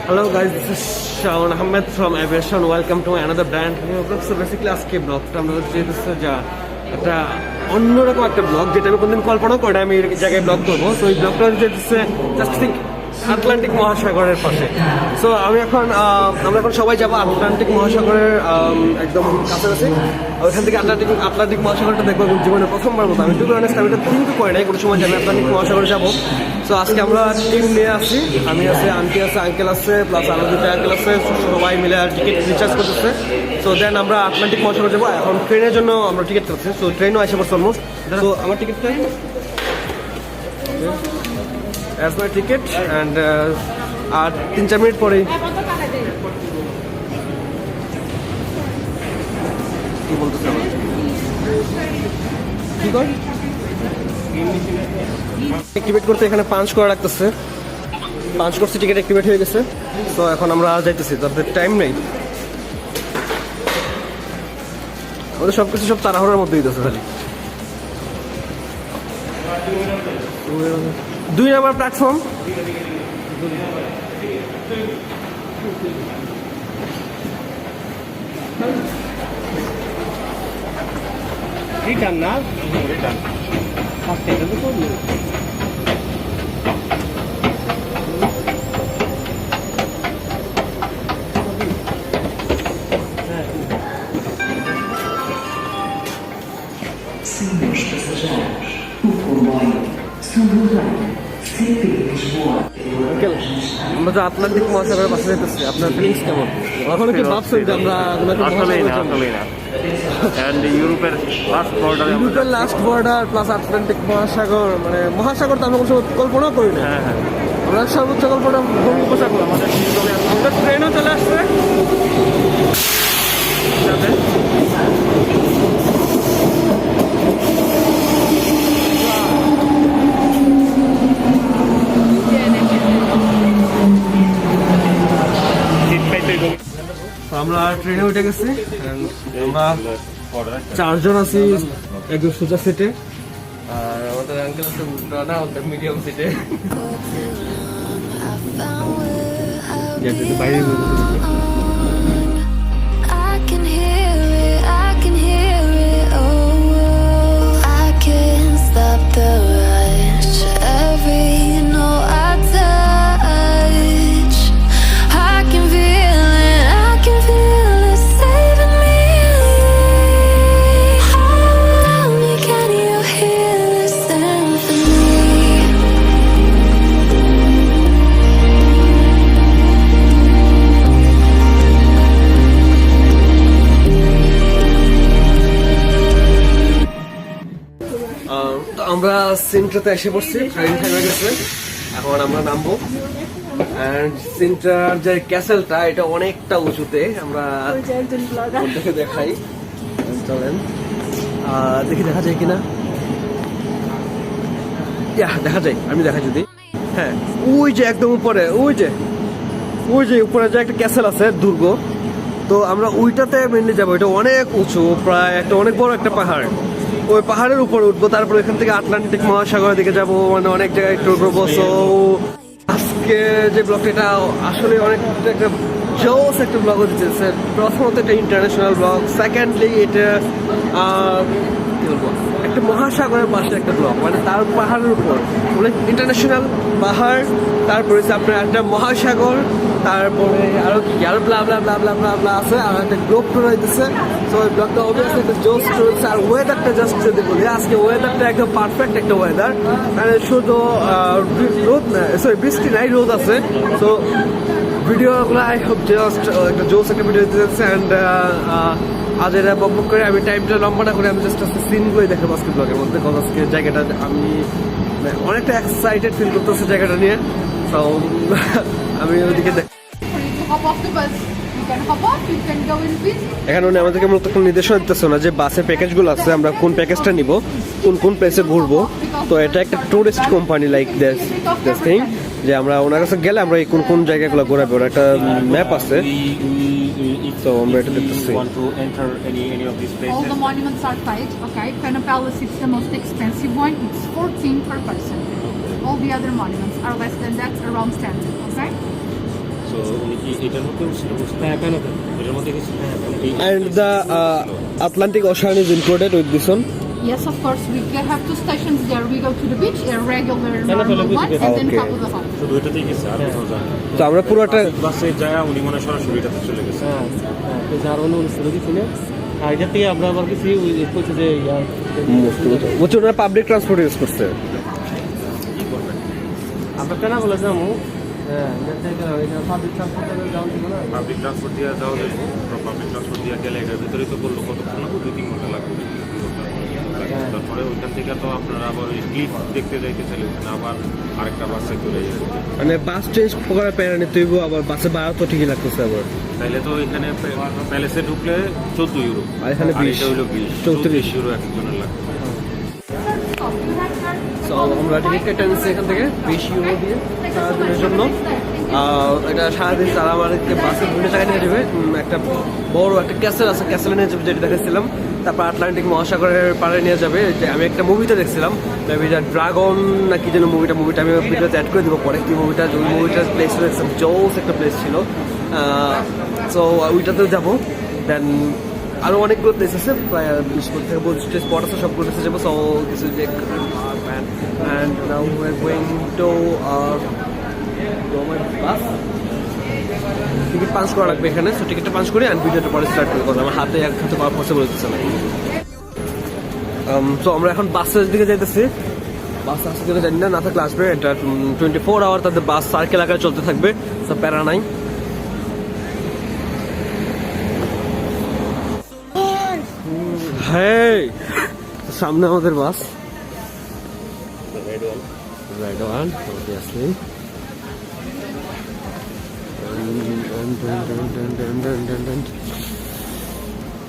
Hello guys, this is Shaun Ahmed from Aviation. Welcome to another brand new vlog. So basically আজকে ব্লগটা আমরা যেতেছে যা একটা অন্যরকম একটা ব্লগ যেটা আমি কোনদিন কল্পনা করি না আমি এই জায়গায় ব্লগ করবো। তো এই ব্লগটা যেতেছে জাস্ট থিঙ্ক আটলান্টিক মহাসাগরের পাশে। সো আমরা এখন সবাই যাবো আটলান্টিক মহাসাগরের একদম কাছাকাছি। ওইখান থেকে আটলান্টিক মহাসাগরটা দেখবো এবং জীবনে প্রথমবার মতো আমি টুকু অনেস্ট আমি এটা থিঙ্ক করি নাই কোনো সময় যাবে আটলান্টিক মহাসাগরে যাবো। সো আজকে আমরা টিম নিয়ে আসছি, আমি আছে, আন্টি আছে, আঙ্কেল আছে, প্লাস আরো দুটো আঙ্কেল আছে, সবাই মিলে টিকিট রিচার্জ করতেছে। সো দেন আমরা আটলান্টিক মহাসাগর যাবো। এখন ট্রেনের জন্য আমরা টিকিট করছি। সো ট্রেনও আসে পড়ছে অলমোস্ট। তো আমার টিকিটটা as my ticket and আর 3-4 মিনিট পরেই কি বলতেছে কি কর অ্যাক্টিভেট করতে এখানে পাঞ্চ করা রাখতেছে। পাঞ্চ করছি, টিকিট অ্যাক্টিভেট হয়ে গেছে। তো এখন আমরা যাইতেছি, তাদের টাইম নেই। ওদের সবকিছু সব তাড়াহুড়োর মধ্যে দিতেছে খালি। 2 নম্বর প্ল্যাটফর্ম। রিটার্ন না রিটার্ন ফার্স্ট এটা তো করলো। Senhores passageiros, o comboio São Gonçalo, CP Lisboa. আমরা তো আটলান্টিক মহাসাগরের পাশে যেতেছি। আপনার ফিলিংস কেমন? এখন কি ভাবছেন যে আমরা আসলেই না এন্ড ইউরোপের লাস্ট বর্ডার প্লাস আটলান্টিক মহাসাগর, মানে মহাসাগর তো আমরা কোনো কল্পনা করি না। আমরা সর্বোচ্চ কল্পনা বঙ্গোপসাগর। আমাদের ট্রেনও চলে আসছে। আমরা ট্রেনে উঠে গেছি। আমরা 4 জন আছি একদম সোজা সিটে, আর আমাদের আঙ্কেল আছে না মিডিয়াম সিটে। বাইরে আমরা সিন্ট্রাতে এসে পড়ছি। ট্রেন থেমে গেছে, এখন আমরা নামবো। এন্ড সিন্ট্রার যে ক্যাসেলটা এটা অনেকটা উঁচুতে। আমরা দেখে দেখাই, চলেন দেখি দেখা যায় কিনা। দেখা যায়, আমি দেখা যদি। হ্যাঁ, ওই যে একদম উপরে, ওই যে উপরে যে একটা ক্যাসেল আছে, দুর্গ। তো আমরা ওইটাতে মেনলি যাবো। এটা অনেক উঁচু, প্রায় একটা অনেক বড় একটা পাহাড়। ওই পাহাড়ের উপরে উঠবো, তারপরে এখান থেকে আটলান্টিক মহাসাগরের দিকে যাবো, মানে অনেক জায়গায় ট্যুর করবো। সো আজকে যে ব্লগটা এটা আসলে অনেকটা একটা জোস একটা ব্লগ হচ্ছে। প্রথমত এটা ইন্টারন্যাশনাল ব্লগ, সেকেন্ডলি এটা কি বলবো একটা মহাসাগরের পাশে একটা ব্লগ, মানে তার পাহাড়ের উপর মানে ইন্টারন্যাশনাল পাহাড়, তারপরে আপনার একটা মহাসাগর, তারপরে আরো কি আরো ব্লা ব্লা ব্লা ব্লা ব্লা ব্লা আছে, আর একটা গ্লোব ট্যুর হইতেছে। তো ওই ব্লগটা অবভিয়াসলি একটা জোস ট্যুর। আর ওয়েদারটা জাস্ট যদি বলি, আজকে ওয়েদারটা একদম পারফেক্ট একটা ওয়েদার, মানে শুধু রোদ না, সরি বৃষ্টি নাই, রোদ আছে। তো ভিডিওগুলো আই হোপ জাস্ট একটা জোস একটা ভিডিও দিতে যাচ্ছে। অ্যান্ড আজ এটা বকবক করে আমি টাইমটা লম্বা না করে আমি জাস্ট আজকে সিনগুলোই দেখাবো আজকে ব্লগের মধ্যে। কারণ আজকে জায়গাটা আমি অনেকটা এক্সাইটেড ফিল করতেছি জায়গাটা নিয়ে। তো আমি ওইদিকে এখানে উনি আমাদেরকে মূলত কোনো নির্দেশনা দিতেছে না যে বাসের প্যাকেজগুলো আছে আমরা কোন প্যাকেজটা নিব, কোন প্লেসে ঘুরবো। তো এটা একটা tourist company like this thing, যে আমরা ওনার কাছে গেলে আমরা এই কোন জায়গাগুলো ঘোরাবো, ওর একটা ম্যাপ আছে। So আমরা এটা দেখতেছি। Want to enter any of these places? All the monuments are tight. Okay, Pena Palace is the most expensive one. It's 14 per person. All the other monuments are less than that, around 10. Okay. So তো উনি কি এটার মধ্যে উঠছিল? হ্যাঁ, প্যানোতে এটার মধ্যে গেছিল। And the Atlantic Ocean is included with this one. Yes, of course. We have two stations there. We go to the beach, a regular normal one, and then Okay. top of the hall. শুধু এটাতেই গেছে, আর কোথাও যায়নি। তো আমরা পুরোটা বাসে যায় উনি মনে হয় সরাসরি এটাতে চলে গেছে। যার অন্য অনুষ্ঠানে কিছু না আর এটা থেকে আমরা আবার কিছু করছি যে বলছি ওনারা পাবলিক ট্রান্সপোর্ট ইউজ করছে। আমরা কেন বলে যাবো হ্যাঁ পাবলিক ট্রান্সপোর্টে যাওয়া ঠিক না পাবলিক ট্রান্সপোর্ট দিয়ে যাওয়া যাবে, পাবলিক ট্রান্সপোর্ট দিয়ে গেলে এটার ভিতরে তো বললো কতক্ষণ লাগবে, 2-3 ঘন্টা লাগবে। তারপরে ওইখান থেকে তো আপনারা আবার ওই ক্লিপ দেখতে যাইতে চাইলেন, আবার আরেকটা বাসে চলে যাবে। মানে বাস চেঞ্জ করে প্যারা নিতে হইব, আবার বাসে ভাড়া তো ঠিকই লাগতেছে আবার। তাইলে তো এখানে প্যালেসে ঢুকলে 14 ইউরো, আর এখানে 20, এটা হইলো 20, 34 ইউরো এক একজনের লাগবে। So, আমরা টিকিট কেটে নিচ্ছি এখান থেকে 20 ইউরো দিয়ে সারাদিনের জন্য। এটা সারাদিন তারা আমাদেরকে বাসে 2 টাকা নিয়ে যাবে। একটা বড় একটা ক্যাসেল আছে, ক্যাসেলে নিয়ে যাবে যেটা দেখেছিলাম। তারপর আটলান্টিক মহাসাগরের পাড়ে নিয়ে যাবে। যে আমি একটা মুভিতে দেখছিলাম, মেবি ড্রাগন না কি যেন মুভিটা আমি ভিডিওতে অ্যাড করে দেবো পরে। কি মুভিটা, ওই মুভিটার প্লেস দেখছিলাম, জোস একটা প্লেস ছিল। সো ওইটাতেও যাবো। দেন আরও অনেকগুলো প্লেস আছে, প্রায় 20 থেকে 25 স্পট আছে, সবগুলো প্লেসে যাবো। So this is and now we're going to bus. Ticket punch করা লাগবে এখানে। সো টিকিটটা পাঞ্চ করে অ্যান্ড ভিডিওটা পরে স্টার্ট করে করবো। আমার হাতে এক হাতে করা পড়ছে বলতেছে না। সো আমরা এখন বাসের দিকে যাইতেছি। বাস আসতে গেলে জানি না থাকলে আসবে। এটা 24 আওয়ার তাদের বাস সার্কেল আকারে চলতে থাকবে, সব প্যারা নাই। হ্যাঁ, সামনে আমাদের বাস, red one, obviously.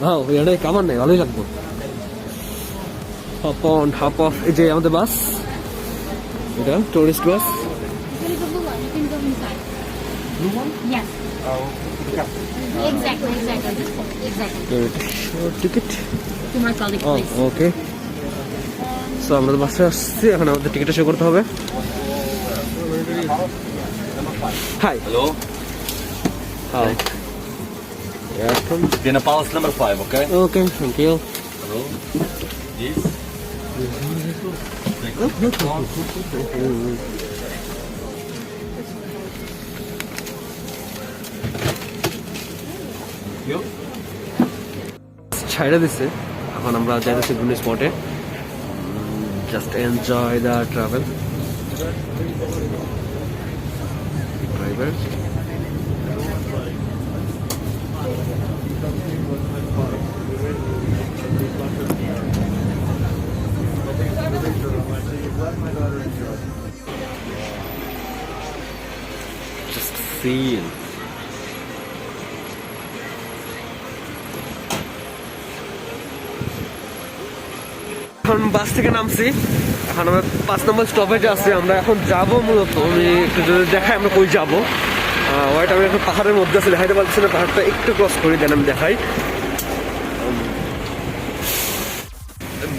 Wow, এটা কামান নেই, ভালোই লাগবে। হপ অফ, এই যে আমাদের বাস, এটা tourist bus. There is a blue one. You can go inside. Blue one? Yes. Exactly. This one. Exactly. Ticket, To my colleague, please. Okay. So আমরা বাসে আসছি, এখন আমাদের টিকিটটা শো করতে হবে। Hi, Hello? Hi, Dinner palace number 5, okay? Okay, thank you. Hello? This? You? ছাইড়া দিচ্ছে, এখন আমরা যাইতেছি বিভিন্ন স্পটে। Just enjoy the travel. Driver just feel এখন বাস থেকে নামছি, এখন আমরা 5 নম্বর স্টপেজে আছি। আমরা এখন যাবো মূলত, আমি একটু যদি দেখাই আমরা কই যাবো। ওয়াইট, আমি এখন পাহাড়ের মধ্যে আছি, দেখাইতে পারছি না। পাহাড়টা একটু ক্রস করি, দেন আমি দেখাই।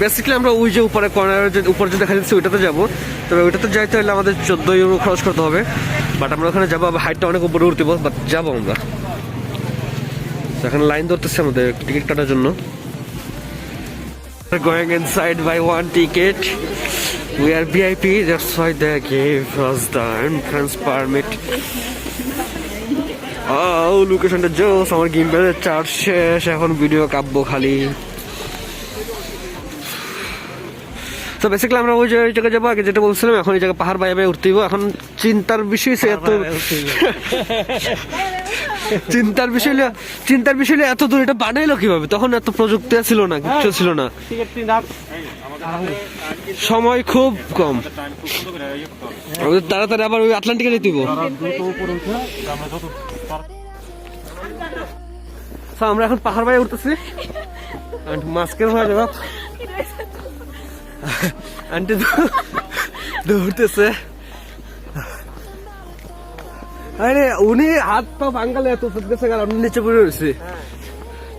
বেসিক্যালি আমরা ওই যে উপরে কর্নারের যে উপরে যে দেখা যাচ্ছে ওইটাতে যাবো। তবে ওইটাতে যাইতে হলে আমাদের 14 ইউরো খরচ করতে হবে। বাট আমরা ওখানে যাবো, আবার হাইটটা অনেক উপরে উঠতে বাট যাবো আমরা। এখন লাইন ধরতেছে আমাদের টিকিট কাটার জন্য। We're going inside by one ticket. We are VIP, that's why they gave us the entrance permit. Oh, লোকেশনটা জোস। আমার গিম্বেলের চার্জ শেষ, এখন ভিডিও কাটবো খালি। তো বেসিক্যালি আমরা ওই জায়গায় যাবো, আগে যেটা বলছিলাম। এখন এই জায়গায় পাহাড় বাইরে উঠতে হইব। এখন চিন্তার বিষয় সে এত চিন্তার বিষয় এত দূর এটা বানাইলো কিভাবে? তখন এত প্রযুক্তি ছিল না, কিচ্ছু ছিল না, সময় খুব কম। তাড়াতাড়ি আবার ওই আটলান্টিকে যেতে হইব। আমরা এখন পাহাড় বাইরে উঠতেছি। মাস্কের ভাই বাপ আন্টি দৌড়তেছে। আরে উনি হাত পা বাঙ্গালে এত ফুটতেছে, কারণ নিচে পড়ে রয়েছে।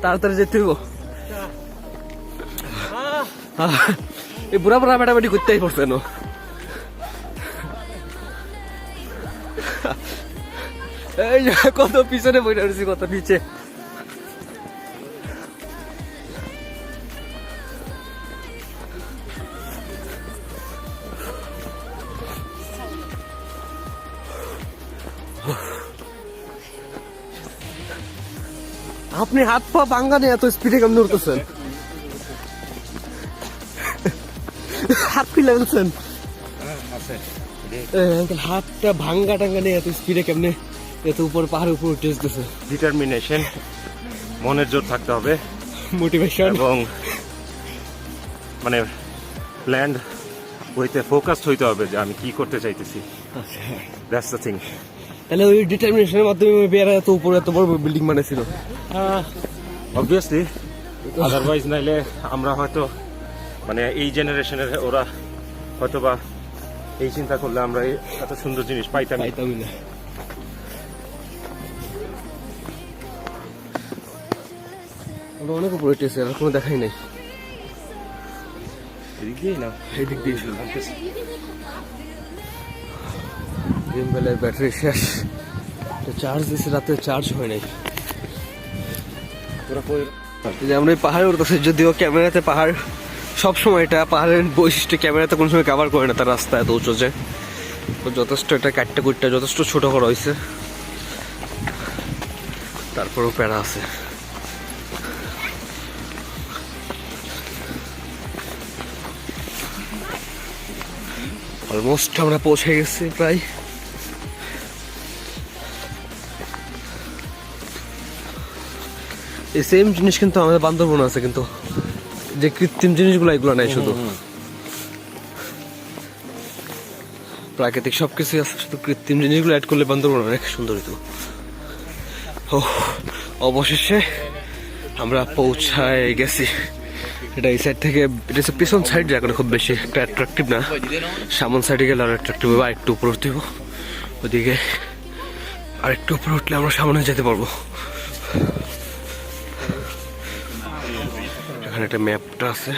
তাড়াতাড়ি যেতে হইব। এই বুড়া বুড়া বেটাবেটি করতেই পড়ছে না। এই যে কত পিছনে বইটা রয়েছি, কত নিচে। আপনি হাত পা ভাঙ্গা নিয়ে এত স্পিডে কেমন উঠতেছেন? হাত খুলে ফেলছেন? হাতটা ভাঙ্গা টাঙ্গা নিয়ে এত স্পিডে কেমনে এত উপর পাহাড়ের উপর উঠে যেতেছে? ডিটারমিনেশন, মনের জোর থাকতে হবে, মোটিভেশন এবং মানে প্ল্যান হইতে ফোকাসড হইতে হবে যে আমি কি করতে চাইতেছি। That's the thing. তাহলে ওই ডিটারমিনেশনের মাধ্যমে বেড়া এত উপরে এত বড় বিল্ডিং বানাইছিল। অবভিয়াসলি, আদারওয়াইজ নাইলে আমরা হয়তো মানে এই জেনারেশনের ওরা হয়তো বা এই চিন্তা করলে আমরা এত সুন্দর জিনিস পাইতাম। পাইতামই না। আমরা অনেক উপরে উঠেছি, আর কোনো দেখাই নাই। এদিক দিয়েই না, এই দিক দিয়ে ড্রিম ভ্যালির ব্যাটারি শেষ, চার্জ দিয়েছে, রাতে চার্জ হয় নাই। এই যে আমরা এই পাহাড়ে উঠতেছি, যদিও ক্যামেরাতে পাহাড় সবসময় এটা পাহাড়ের বৈশিষ্ট্য ক্যামেরাতে কোনো সময় কভার করে না, তার রাস্তা এত উঁচু যে যথেষ্ট এটা কাটটা কুটটা যথেষ্ট ছোট করা হয়েছে, তারপরেও প্যারা আছে। অলমোস্ট আমরা পৌঁছে গেছি প্রায়। এই সেম জিনিস কিন্তু আমাদের বান্দরবন আছে, কিন্তু যে কৃত্রিম জিনিসগুলো এগুলো নাই, শুধু প্রাকৃতিক সবকিছু আছে, শুধু কৃত্রিম জিনিসগুলো অ্যাড করলে বান্দরবন অনেক সুন্দর হতো। অবশেষে আমরা পৌঁছায় গেছি। এটা এই সাইড থেকে, এটা হচ্ছে পিছন সাইড, জায়গাটা খুব বেশি একটা অ্যাট্রাকটিভ না। সামন সাইডে গেলে আর অ্যাট্রাকটিভ হবে, আর একটু উপরে উঠতে হবে ওদিকে, আর একটু উপরে উঠলে আমরা সামনে যেতে পারবো। এখানে একটা ম্যাপটা আছে।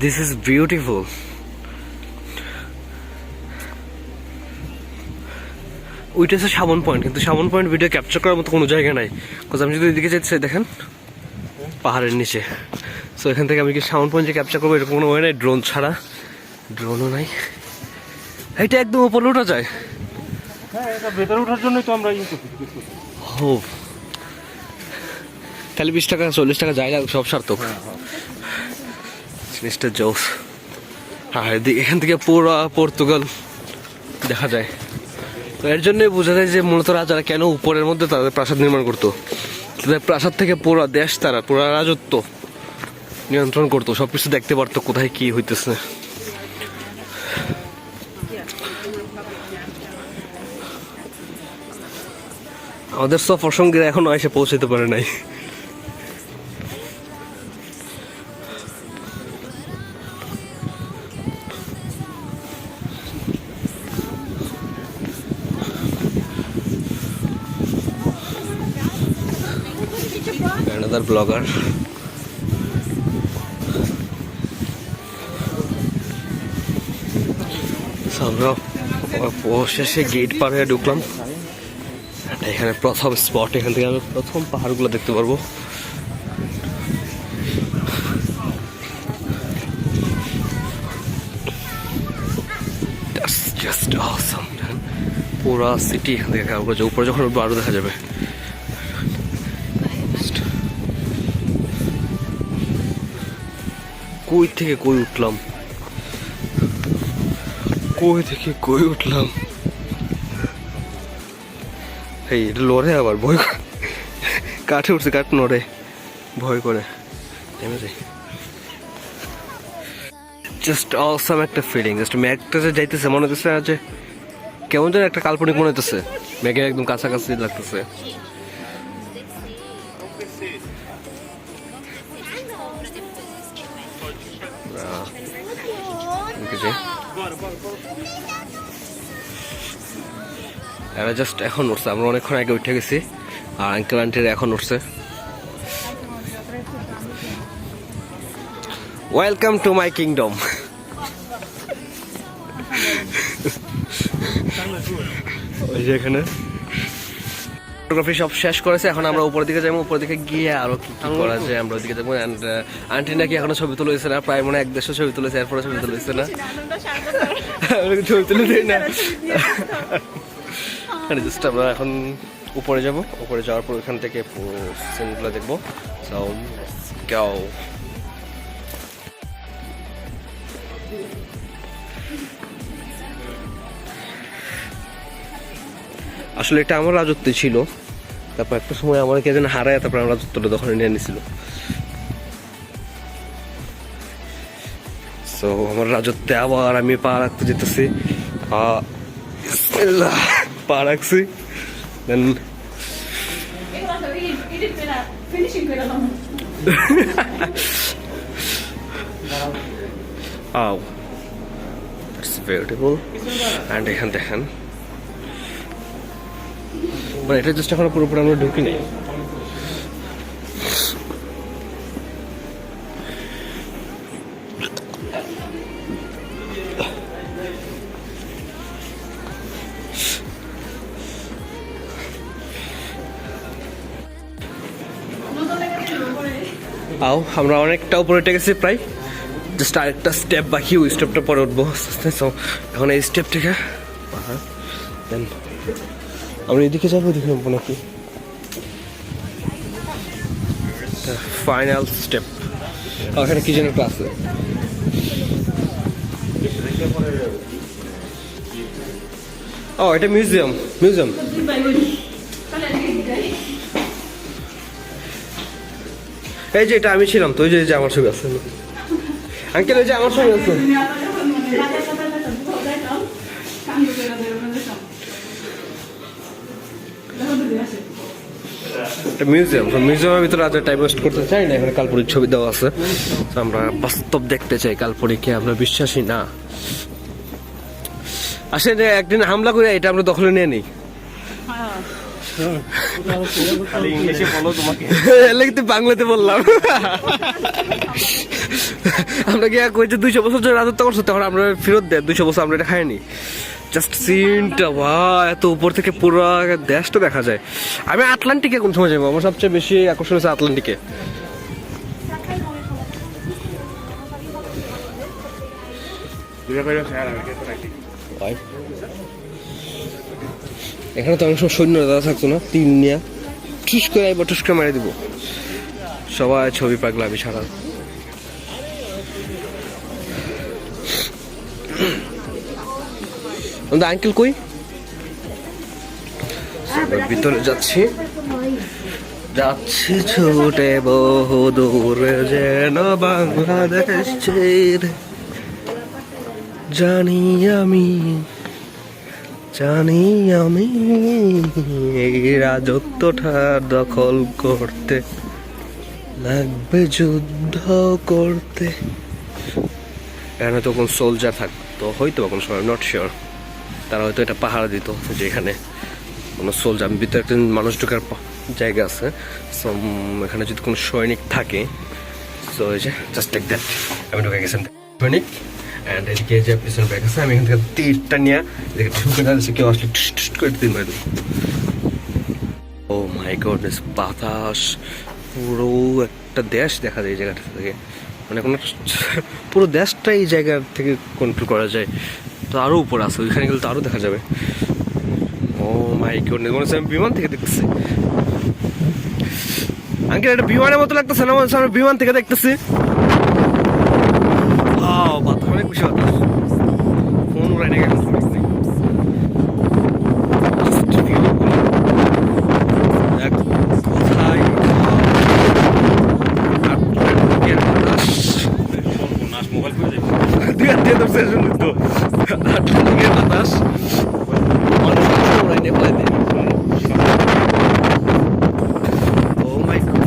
This is beautiful. ওইটা হচ্ছে সামন পয়েন্ট, কিন্তু সামন পয়েন্ট ভিডিও ক্যাপচার করার মতো কোনো জায়গা নাই। বিকজ আমি যদি ওইদিকে যেতে চাই, দেখেন পাহাড়ের নিচে। সো এখান থেকে আমি কি সামন পয়েন্টে ক্যাপচার করবো এরকম কোনো ওয়ে নাই, ড্রোন ছাড়া। ড্রোনও নাই। এটা একদম উপরে ওঠা যায়। হ্যাঁ, এটা ভেতরে ওঠার জন্যই তো আমরা ও তাহলে 20 টাকা 40 টাকা যাই লাগবে, সব সার্থক। জিনিসটা জোস। আর এখান থেকে পুরো পর্তুগাল দেখা যায়। তো এর জন্যই বোঝা যায় যে মূলত রাজারা কেন উপরের মধ্যে তাদের প্রাসাদ নির্মাণ করতো। তাদের প্রাসাদ থেকে পুরো দেশ, তারা পুরো রাজত্ব নিয়ন্ত্রণ করতো, সবকিছু দেখতে পারতো কোথায় কি হইতেছে। আমাদের সফর সঙ্গীরা এখনো এসে পৌঁছাতে পারে নাই। Another blogger. আমরা অবশেষে গেট পার হয়ে ঢুকলাম। এখানে প্রথম স্পট, এখান থেকে আমি প্রথম পাহাড়গুলো দেখতে পারবো। Just awesome. পুরা সিটি এখান থেকে উপরে যখন উঠবো আরো দেখা যাবে। কই থেকে কই উঠলাম, কই থেকে কই উঠলাম। এই এটা লড়ে, আবার ভয় করে, কাঠে উঠছে, কাঠ নড়ে, ভয় করে। জাস্ট অসাম একটা ফিলিং। জাস্ট ম্যাগটা যে যাইতেছে মনে হচ্ছে যে কেমন যেন একটা কাল্পনিক মনে হইতেছে, ম্যাগের একদম কাছাকাছি লাগতেছে। এরা জাস্ট এখন উঠছে, আমরা অনেকক্ষণ আগে উঠে গেছি, আর আঙ্কেল আন্টিরা এখন উঠছে। Welcome to my kingdom. ওই যে এখানে ফটোগ্রাফি সব শেষ করেছে, এখন আমরা উপরের দিকে যাবো। উপরের দিকে গিয়ে আরো কি কি করা যায় আমরা ওইদিকে যাবো। অ্যান্ড আন্টি নাকি এখনো ছবি তুলেছে না, প্রায় মনে হয় 1-1.5 ছবি তুলেছে, এরপরে ছবি তুলেছে না, ছবি তুলে দিই না। জাস্ট আমরা এখন উপরে যাব, উপরে যাওয়ার পর ওখান থেকে সিনগুলো দেখবো। সো গো। আসলে এটা আমার রাজত্বে ছিল, তারপর একটা সময় আমার কে যেন হারায়, তারপর আমার রাজত্বটা দখলে নিয়ে নিছিল। সো আমার রাজত্বে আবার আমি পা রাখতে যেতেছি, পা রাখছি। দেন আও ইটস বিউটিফুল। অ্যান্ড এখান দেখেন, মানে এটা জাস্ট এখন পুরোপুরি আমরা ঢুকি নাই। আও আমরা অনেকটা উপরে উঠে গেছি, প্রায় জাস্ট আরেকটা স্টেপ বাকি, ওই স্টেপটা পরে উঠবো আস্তে আস্তে। সো এখন এই স্টেপ থেকে দেন আমরা এদিকে যাবো, এদিকে নামবো নাকি? Final step. এখানে কি যেন একটা আছে, ও এটা মিউজিয়াম। মিউজিয়াম এই যে এটা আমি ছিলাম তো, ওই যে আমার ছবি আছে আঙ্কেল, ওই যে আমার ছবি আছে। মিউজিয়াম, মিউজিয়ামের ভিতরে আজ টাইম ওয়েস্ট করতে চাই না, এখানে কাল্পনিক ছবি দেওয়া আছে। আমরা বাস্তব দেখতে চাই, কাল্পনিককে আমরা বিশ্বাসী না। আসলে একদিন হামলা করে এটা আমরা দখলে নিয়ে নিই। ইংলিশে বলো তোমাকে, কিন্তু বাংলাতে বললাম। আমরা কি কইছে 200 বছর ধরে রাজত্ব করছো, তখন আমরা ফেরত দেয় 200 বছর আমরা এটা খাইনি। জাস্ট সিনটা এত উপর থেকে পুরো দেশটা দেখা যায়। আমি আটলান্টিকে কোন সময় যাবো, আমার সবচেয়ে বেশি আকর্ষণ হচ্ছে আটলান্টিকে। এখানে তো অনেক সময় সৈন্যরা দাদা থাকতো না, 3 নিয়ে টুস করে একবার টুস করে মেরে দিব, সবাই ছবি পাগলামি ছাড়া। আঙ্কেল কই? ভিতরে যাচ্ছি যাচ্ছি ছুটে বহু দূরে, যেন বাংলাদেশ ছেড়ে। জানি আমি এই রাজত্বটা দখল করতে লাগবে যুদ্ধ করতে। এখানে তো কোন সোলজার থাকতো হয়তো বা কোনো সময়, নট শিওর। তারা হয়তো এটা পাহারা দিত, যেখানে কোনো সোলজার, আমি ভিতরে একটা মানুষ ঢোকার জায়গা আছে। সো এখানে যদি কোনো সৈনিক থাকে, সো এই যে জাস্ট লাইক দ্যাট আমি ঢুকে গেছেন সৈনিক। অ্যান্ড এদিকে যে পিছনে ব্যাগ আছে, আমি এখান থেকে তীরটা নিয়ে এদিকে ঢুকে যাচ্ছে, কেউ আসলে টুস টুস করে তীর মারি দেবো। ও মাই গডনেস, বাতাস, পুরো একটা দেশ দেখা যায় এই জায়গাটা থেকে, মানে কোনো পুরো দেশটা এই জায়গা থেকে কন্ট্রোল করা যায়। তো আরও উপর আছে, ওইখানে গেলে তো আরও দেখা যাবে। ও মাই গডনেস, মনে হচ্ছে আমি বিমান থেকে দেখতেছি। আঙ্কেল এটা বিমানের মতো লাগতেছে না? মনে হচ্ছে আমরা বিমান থেকে দেখতেছি। বাতাস অনেক বেশি, বাতাস, ফোন উড়াই নাকি এখন শুনিস নেই। মোবাইল করে যাবো বাতাস উড়াই নিয়ে ফেলাই দেয়। ও মাই গড,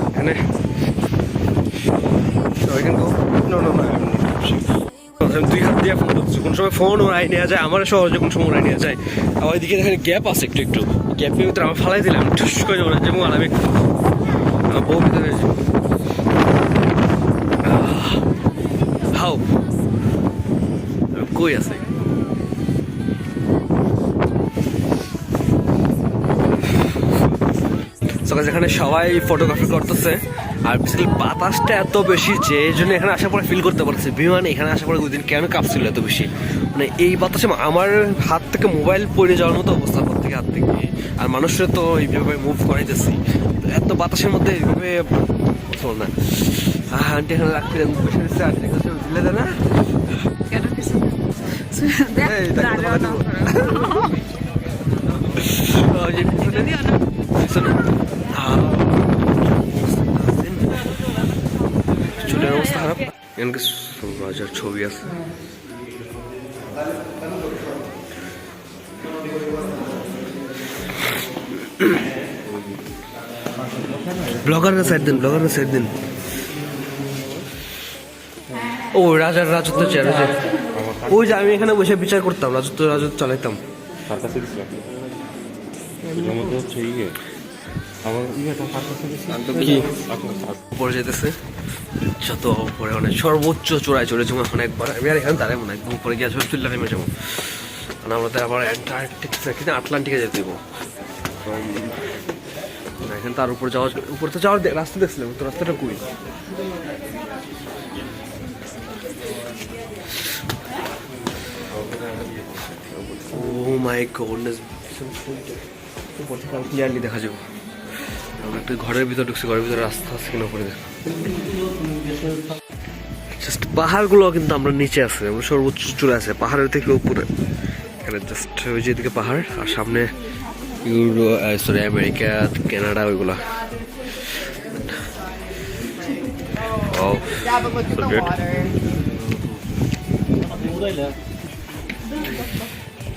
এখানে দুই হাত দিয়ে ফোন ধরছে, কোন সময় ফোন ওরাই নেওয়া যায়, আমার সহজে কোন সময় ওরাই নেওয়া যায়। আমার এদিকে এখানে গ্যাপ আছে একটু একটু, গ্যাপের ভিতরে আমার ফালাই দিলাম, ঠুস করে ওরা যেমন আমি আমার বউ ভিতরে হাও কই আছে? যেখানে সবাই ফটোগ্রাফি করতেছে আর বেসিক্যালি বাতাসটা এত বেশি যে এই জন্য এখানে আসার পরে ফিল করতে পারছে বিমান এখানে আসার পরে ওই দিন কেন কাঁপছিল এত বেশি, মানে এই বাতাসে আমার হাত থেকে মোবাইল পড়ে যাওয়ার মতো অবস্থা, প্রত্যেকে হাত থেকে। আর মানুষরা তো এইভাবে মুভ করাইতেছি, এত বাতাসের মধ্যে এইভাবে চল না। আন্টি এখানে রাখতে বসে দিচ্ছে, আন্টি কাছে দিলে দেয় না। এই, তাকে তো বলে দেবো। পিছনে চুলের অবস্থা খারাপ, এখানকে রাজার ছবি আছে। ব্লগারের সাইড দিন, ব্লগারের সাইড দিন। ও রাজার রাজত্ব চেয়ার, ওই যে আমি এখানে বসে বিচার করতাম, রাজত্ব চালাইতাম। তার কাছে দিচ্ছি এটার মধ্যে হচ্ছে আমার কি উপরে যেতেছে, যত উপরে মানে সর্বোচ্চ চূড়ায় চড়েছি এখন একবার। আমি আর এখানে দাঁড়াবো না, একদম উপরে গিয়ে চলে নেমে যাবো, কারণ আমাদের আবার অ্যান্টার্কটিকা আটলান্টিকে যেতে দেবো। এখানে তার উপরে যাওয়া, উপরে তো যাওয়ার রাস্তা দেখছিলাম, তো রাস্তাটা কই? ও মাই গডনেস, উপর থেকে আমি ক্লিয়ারলি দেখা যাবো। আমরা একটা ঘরের ভিতরে ঢুকছি, ঘরের ভিতরে রাস্তা আছে কিনা উপরে দেখ। জাস্ট পাহাড়গুলো কিন্তু আমরা নিচে আছে, আমরা সর্বোচ্চ চূড়া আছে পাহাড়ের থেকে উপরে। এখানে জাস্ট ওই যেদিকে পাহাড় আর সামনে সরি আমেরিকা, কানাডা ওইগুলা।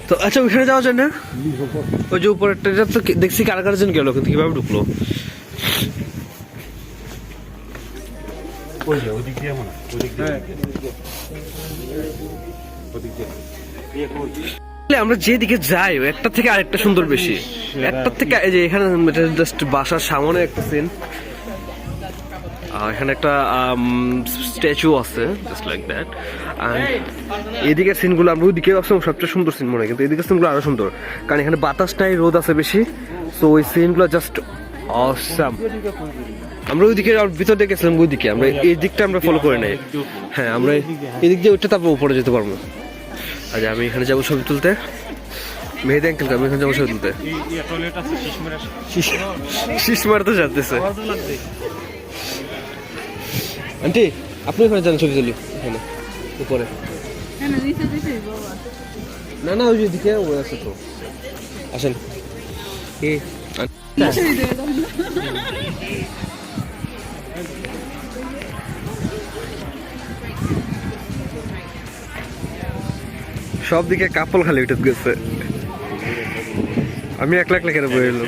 তো আচ্ছা ওইখানে যাওয়া যায় না? ওই যে উপরেরটা তো দেখছি কারা জন গেল, কিন্তু কিভাবে ঢুকলো? আমরা যেদিকে যাই একটা থেকে আরেকটা সুন্দর বেশি, একটা থেকে এই যে এখানে জাস্ট বাসার সামনে একটা সিন, এখানে একটা স্ট্যাচু আছে জাস্ট লাইক দ্যাট। অ্যান্ড এদিকের সিনগুলো আমরা ওইদিকে সবচেয়ে সুন্দর সিন মনে হয়, কিন্তু এদিকের সিনগুলো আরো সুন্দর, কারণ এখানে বাতাসটাই রোদ আছে বেশি, তো ওই সিনগুলো জাস্ট অসাম। আমরা ওইদিকে ভিতর দিয়ে গেছিলাম, ওইদিকে আমরা এই দিকটা আমরা ফলো করে নাই। হ্যাঁ আমরা এদিক দিয়ে ওইটা তারপর উপরে যেতে পারবো। আচ্ছা আমি এখানে যাবো ছবি তুলতে, মেহেদি আঙ্কেল আমি এখানে যাবো ছবি তুলতে। শীষ মারতে যাচ্ছে আন্টি, আপনি ওখানে যান ছবি তুলি, এখানে উপরে। না না ওই যে দিকে ওই আছে তো, আসেন। সব দিকে কাপল খালি উঠে গেছে, আমি একলা একলা কেন বয়ে এলো।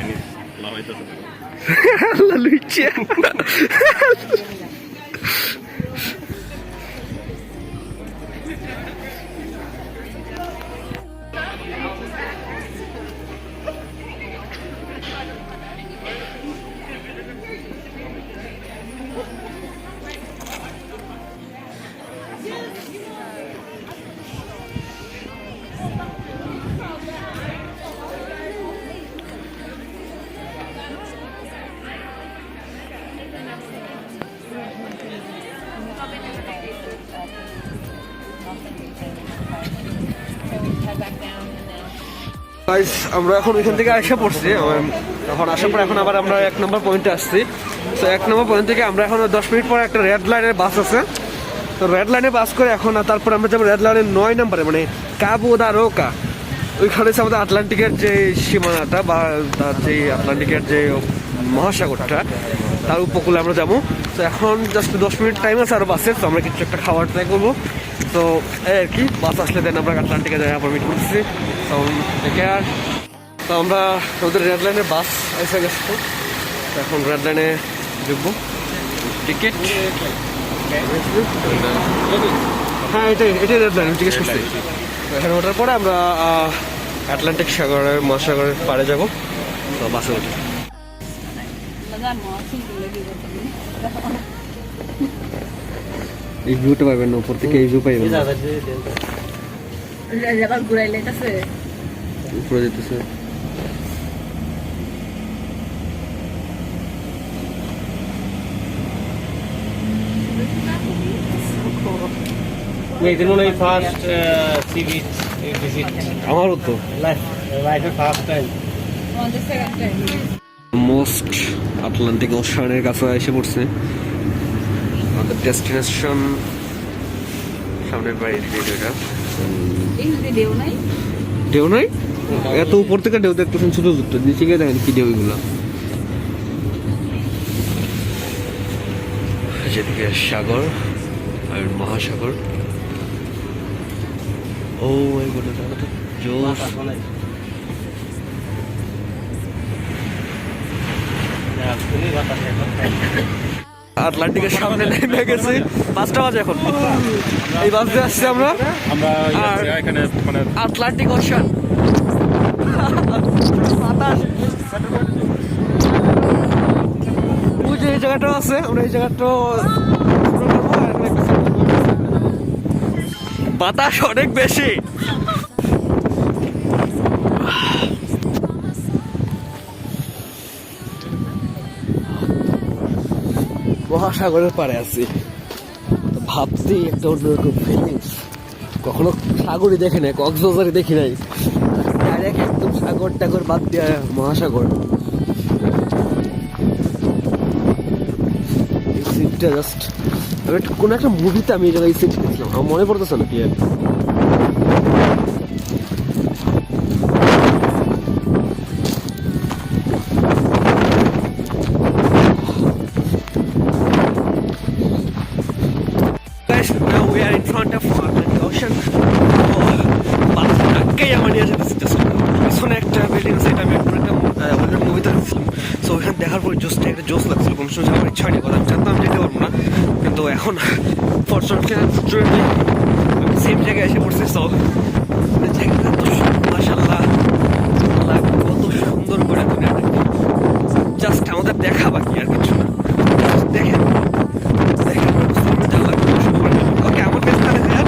আমরা এখন ওইখান থেকে আসা পড়ছি, এখন আসার পর এখন আবার আমরা 1 নম্বর পয়েন্টে আসছি। তো 1 নম্বর পয়েন্ট থেকে আমরা এখন 10 মিনিট পরে একটা রেড লাইনের বাস আছে, তো রেড লাইনে বাস করে এখন তারপর আমরা যাবো রেড লাইনের 9 নম্বরে, মানে কাবো দা রোকা। ওইখানে হচ্ছে আমাদের আটলান্টিকের যে সীমানাটা বা তার যে আটলান্টিকের যে মহাসাগরটা, তার উপকূলে আমরা যাবো। তো এখন জাস্ট 10 মিনিট টাইম আছে আর বাসে, তো আমরা কিছু একটা খাওয়ার ট্রাই করবো। তো এই আর কি, বাস আসলে দেন আমরা আটলান্টিকে যাই মিট করতেছি। তো আমরা ওদের রেড লাইনের বাস এসে গেছে, তো এখন রেড লাইনে ঢুকবো। টিকিট হ্যাঁ এটাই রেড লাইন, জিজ্ঞেস করছি। এখানে ওঠার পরে আমরা আটলান্টিক সাগরের মহাসাগরের পাড়ে যাবো, তো বাসে উঠি। এই ভিউটা পাবেন না, উপর থেকে এই ভিউ পাইবেন না। আবার ঘুরাই লাইতাছে উপরে যেতেছে এই দিন মনে হয় ফার্স্ট সি বিচ ভিজিট আমারও তো লাইফে first time. on the second time. Most Atlantic ওশানের কাছে এসে পড়ছে আমাদের ডেস্টিনেশন সামনের বাড়ি এটা এই যে দেও নাই ঢেউ নাই এত উপর থেকে ঢেউ দেখতেছেন ছোট ছোট নিচে গিয়ে দেখেন কি ঢেউ এগুলো যেদিকে সাগর আর মহাসাগর ও এগুলো তো জোস আটলান্টিকের সামনে নেমে গেছে 5টা বাজে এখন এই বাস দিয়ে আসছি আমরা আর এখানে মানে আটলান্টিক ওশান বাতাস ওই যে এই জায়গাটা আছে আমরা এই জায়গাটা বাতাস অনেক বেশি মহাসাগরের পাড়ে আছি ভাবছি একটা অন্যরকম ফিলিংস কখনো সাগরই দেখে নাই কক্সবাজারই দেখি নাই ডাইরেক্ট একদম সাগর টাগর বাদ দিয়ে মহাসাগর এই সিনটা জাস্ট কোনো একটা মুভিতে আমি এই জায়গায় এই সিনটা দেখলাম আমার মনে পড়তেছে না কি আর Guys, now we are in front of Atlantic Ocean. বাতাসটাকেই আমার নিয়ে যেতেছে পিছনে একটা বিল্ডিং আছে এটা আমি একটা অলরেডি মুভিতে দেখছিলাম সো ওখানে দেখার পর জোসটা একটা জোস লাগছিল কোনো সময় আমার ইচ্ছা হয়নি কথা আমি জানতাম যেতে পারবো না কিন্তু এখন ফরচুনেটলি আমি সেম জায়গায় এসে পড়ছি সো জায়গাটা তো মাশাআল্লাহ আল্লাহ কত সুন্দর করে দুনিয়াটাকে জাস্ট আমাদের দেখা বাকি আর কিছু না দেখেন ওকে আমার কাছে দেখা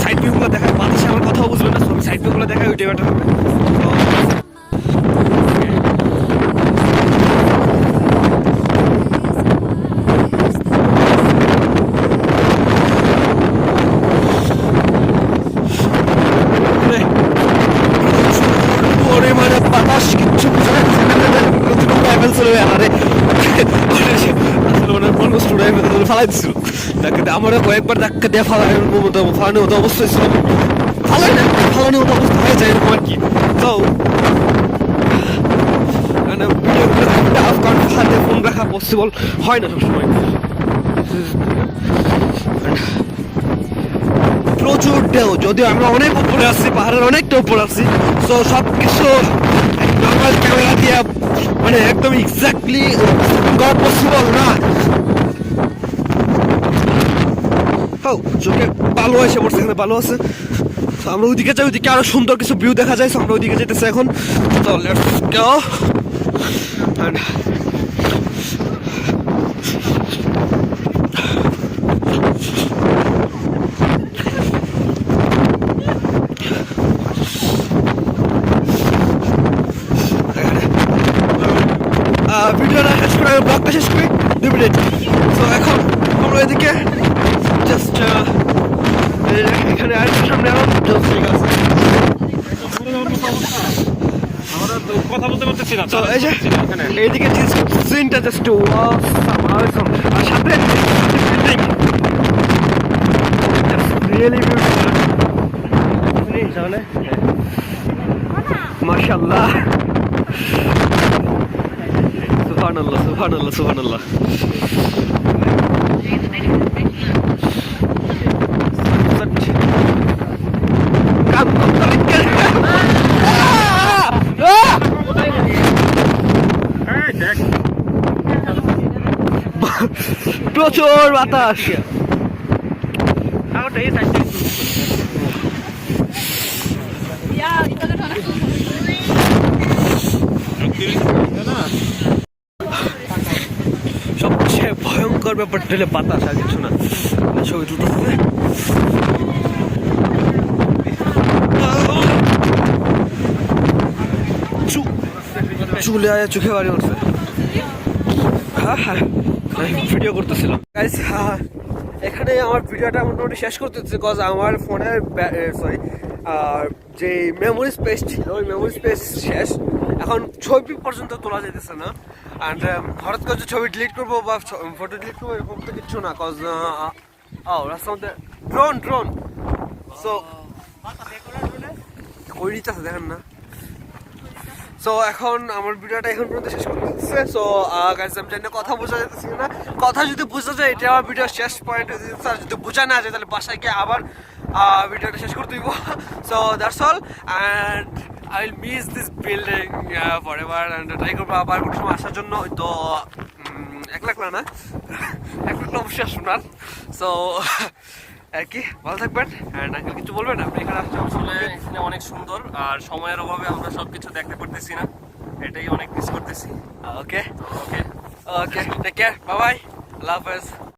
সাইড ভিউগুলো দেখা বাতাসে আমার কথাও বুঝবে না সাইড ভিউগুলো দেখা ওইটাই বেটার হবে মানে বাতাস কিচ্ছু বুঝে না চলে আরে অলমোস্ট উড়াই মেরে ফালাই দিছিল আমারও কয়েকবার ধাক্কা দিয়ে ফালানোর মতো অবস্থায় ছিল ফালানোর মতো অবস্থা হয়ে যায় এরকম আর কি তো মানে আফগান হাতে ফোন রাখা পসিবল হয় না সবসময় প্রচুর ঢেউ যদিও আমরা অনেক উপরে আসছি পাহাড়ের অনেকটা উপরে আসছি তো সব কিছু নর্মাল ক্যামেরা দিয়ে মানে একদম এক্স্যাক্টলি করা পসিবল না চোখে বালু এসে পড়ছে এখানে বালু আছে তো আমরা ওইদিকে যাই ওইদিকে আরো সুন্দর কিছু ভিউ দেখা যায় তো আমরা ওইদিকে যেতেছি এখন তো লেটস গো ভিডিওটা শেষ করে ব্লগটা শেষ করি 2 মিনিট তো এখন আমরা এদিকে জাস্ট এখানে আর সামনে আরো ঠিক আছে আমরা তো কথা বলতে পারতেছি না তো এই যে এইদিকে সিনটা জাস্ট awesome আর সাথে বিল্ডিং জাস্ট রিয়েলি বিউটিফুল তাহলে মাশাআল্লাহ সুবহানাল্লাহ সুবহানাল্লাহ সুবহানাল্লাহ প্রচুর বাতাস সবচেয়ে ভয়ঙ্কর ব্যাপারটা হলে বাতাস আর কিছু না ছবি তুলতে চুলে আয় চোখে বাড়ি উঠছে। হ্যাঁ হ্যাঁ আমি ভিডিও করতেছিলাম গাইস। এখানে আমার ভিডিওটা মোটামুটি শেষ করতেছি, কজ আমার ফোনের সরি যে মেমোরি স্পেস ছিল ওই মেমোরি স্পেস শেষ। এখন ছবি পর্যন্ত তোলা যেতেছে না, অ্যান্ড হঠাৎ করে যে ছবি ডিলিট করবো বা ফটো ডিলিট করবো এরকম তো কিচ্ছু না, কজ রাস্তার মধ্যে ড্রোন সো ওই নিচে আছে দেখেন না। সো এখন আমার ভিডিওটা এখন পর্যন্ত শেষ করতে হচ্ছে। সো গাইস আমি জানি না কথা বোঝা যেতেছি না, কথা যদি বোঝা যায় এটা আমার ভিডিও শেষ পয়েন্ট হয়ে যেতেছে, আর যদি বোঝা না যায় তাহলে বাসায় গিয়ে আবার ভিডিওটা শেষ করে দিব। So that's all, and I will miss this building for ever, and try করবো আবার কোনো সময় আসার জন্য। তো 1 লাখ না 1 লাখ অবশ্যই আসুন আর। সো আর কি ভালো থাকবেন, অ্যান্ড আঙ্কেল কিছু বলবেন আপনি এখানে আসছেন? আসলে এখানে অনেক সুন্দর, আর সময়ের অভাবে আমরা সবকিছু দেখতে পারতেছি না, এটাই অনেক মিস করতেছি। Okay okay okay take care, bye bye, আল্লাহ হাফেজ।